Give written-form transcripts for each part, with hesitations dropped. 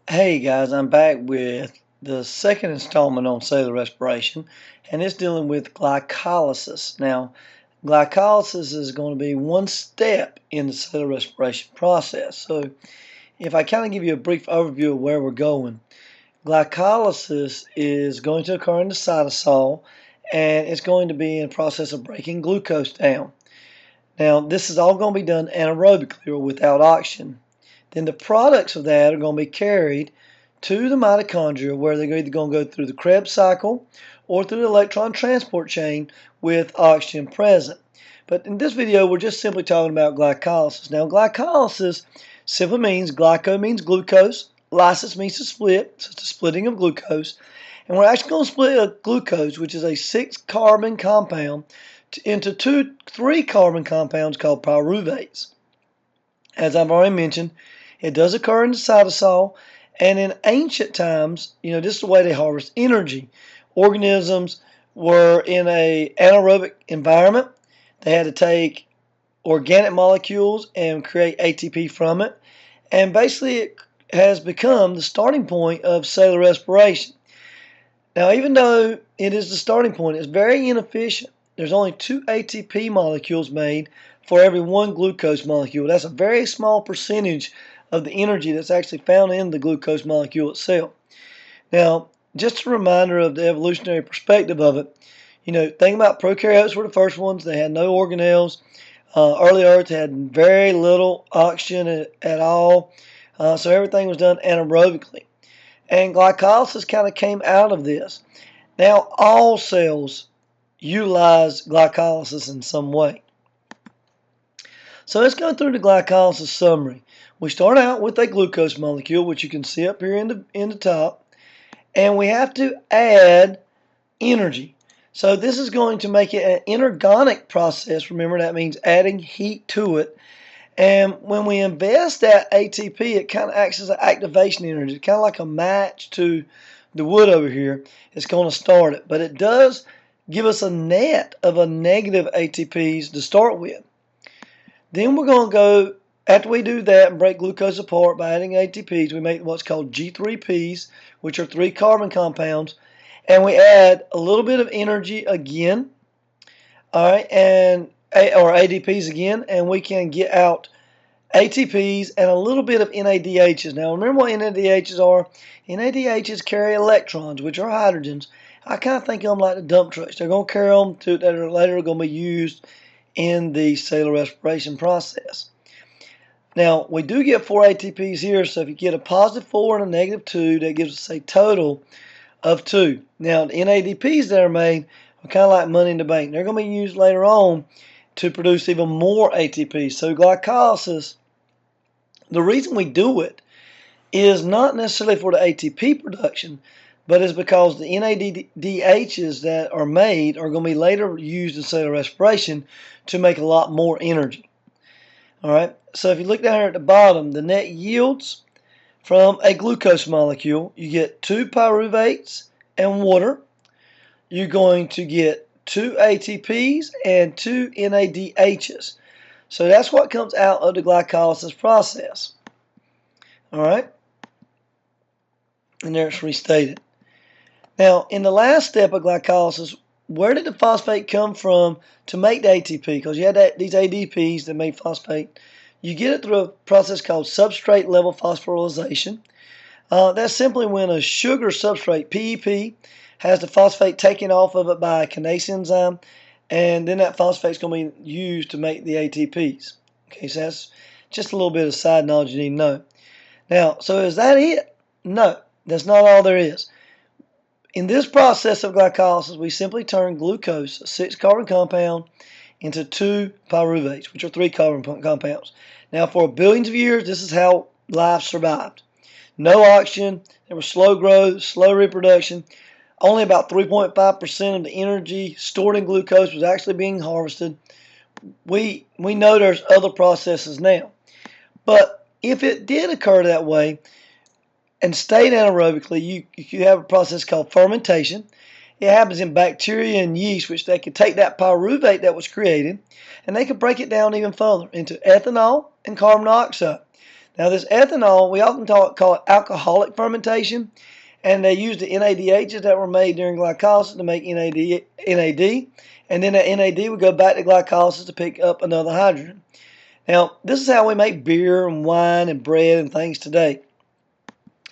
Hey guys, I'm back with the second installment on cellular respiration, and it's dealing with glycolysis. Now, glycolysis is going to be one step in the cellular respiration process. So, if I kind of give you a brief overview of where we're going, glycolysis is going to occur in the cytosol, and it's going to be in the process of breaking glucose down. Now, this is all going to be done anaerobically or without oxygen. Then the products of that are going to be carried to the mitochondria, where they're either going to go through the Krebs cycle or through the electron transport chain with oxygen present. But in this video, we're just simply talking about glycolysis. Now, glycolysis simply means glyco means glucose, lysis means to split, so it's the splitting of glucose. And we're actually going to split a glucose, which is a 6-carbon compound, into three carbon compounds called pyruvates. As I've already mentioned, it does occur in the cytosol, and in ancient times, this is the way they harvest energy. Organisms were in an anaerobic environment. They had to take organic molecules and create ATP from it, and basically it has become the starting point of cellular respiration. Now, even though it is the starting point, it's very inefficient. There's only 2 ATP molecules made for every 1 glucose molecule. That's a very small percentage of the energy that's actually found in the glucose molecule itself. Now, just a reminder of the evolutionary perspective of it. Think about prokaryotes were the first ones. They had no organelles. Early Earth had very little oxygen at all. So everything was done anaerobically. And glycolysis kind of came out of this. Now, all cells utilize glycolysis in some way. So let's go through the glycolysis summary. We start out with a glucose molecule, which you can see up here in the top, and we have to add energy. So this is going to make it an inorganic process. Remember, that means adding heat to it. And when we invest that ATP, it kind of acts as an activation energy. It's kind of like a match to the wood over here. It's going to start it, but it does give us a net of a negative ATPs to start with. Then we're going to go, after we do that and break glucose apart by adding ATPs, we make what's called G3Ps, which are 3 carbon compounds, and we add a little bit of energy again, all right, or ADPs again, and we can get out ATPs and a little bit of NADHs. Now, remember what NADHs are? NADHs carry electrons, which are hydrogens. I kind of think of them like the dump trucks. They're going to carry them that are later going to be used in the cellular respiration process. Now, we do get 4 ATPs here, so if you get a positive 4 and a negative 2, that gives us a total of 2. Now, the NADPs that are made are kind of like money in the bank. They're going to be used later on to produce even more ATPs. So glycolysis, the reason we do it is not necessarily for the ATP production, but it's because the NADHs that are made are going to be later used in cellular respiration to make a lot more energy. All right, so if you look down here at the bottom, the net yields from a glucose molecule, you get 2 pyruvates and water. You're going to get 2 ATPs and 2 NADHs. So that's what comes out of the glycolysis process. All right, and there it's restated. Now, in the last step of glycolysis, where did the phosphate come from to make the ATP? Because you had these ADPs that made phosphate. You get it through a process called substrate level phosphorylation. That's simply when a sugar substrate, PEP, has the phosphate taken off of it by a kinase enzyme, and then that phosphate is going to be used to make the ATPs. Okay, so that's just a little bit of side knowledge you need to know. Now, so is that it? No, that's not all there is. In this process of glycolysis, we simply turn glucose, a 6-carbon compound, into 2 pyruvates, which are 3 carbon compounds. Now, for billions of years, this is how life survived. No oxygen, there was slow growth, slow reproduction. Only about 3.5% of the energy stored in glucose was actually being harvested. We know there's other processes now. But if it did occur that way and stayed anaerobically, you have a process called fermentation. It happens in bacteria and yeast, which they could take that pyruvate that was created, and they could break it down even further into ethanol and carbon dioxide. Now this ethanol, we often call it alcoholic fermentation, and they use the NADHs that were made during glycolysis to make NAD, and then that NAD would go back to glycolysis to pick up another hydrogen. Now, this is how we make beer and wine and bread and things today.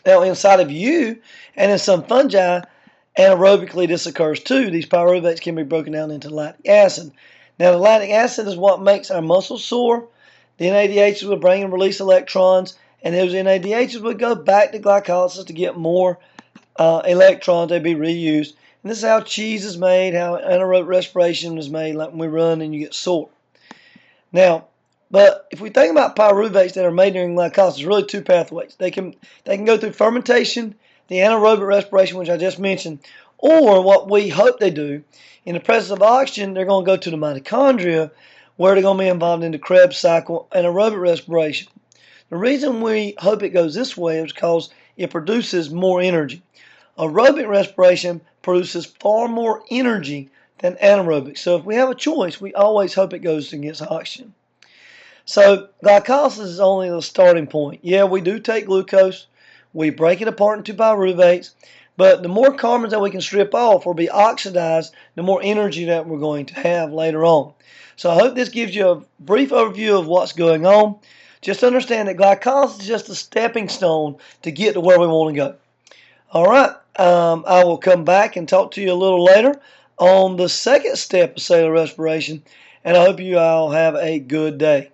Now, inside of you and in some fungi, anaerobically this occurs too. These pyruvates can be broken down into lactic acid. Now, the lactic acid is what makes our muscles sore. The NADHs will bring and release electrons, and those NADHs would go back to glycolysis to get more electrons. They'd be reused. And this is how cheese is made, how anaerobic respiration is made, like when we run and you get sore. Now, but if we think about pyruvates that are made during glycolysis, there's really two pathways. They can go through fermentation, the anaerobic respiration, which I just mentioned, or what we hope they do, in the presence of oxygen, they're going to go to the mitochondria, where they're going to be involved in the Krebs cycle anaerobic respiration. The reason we hope it goes this way is because it produces more energy. Aerobic respiration produces far more energy than anaerobic. So if we have a choice, we always hope it goes against oxygen. So glycolysis is only the starting point. Yeah, we do take glucose, we break it apart into pyruvates, but the more carbons that we can strip off or be oxidized, the more energy that we're going to have later on. So I hope this gives you a brief overview of what's going on. Just understand that glycolysis is just a stepping stone to get to where we want to go. All right, I will come back and talk to you a little later on the second step of cellular respiration, and I hope you all have a good day.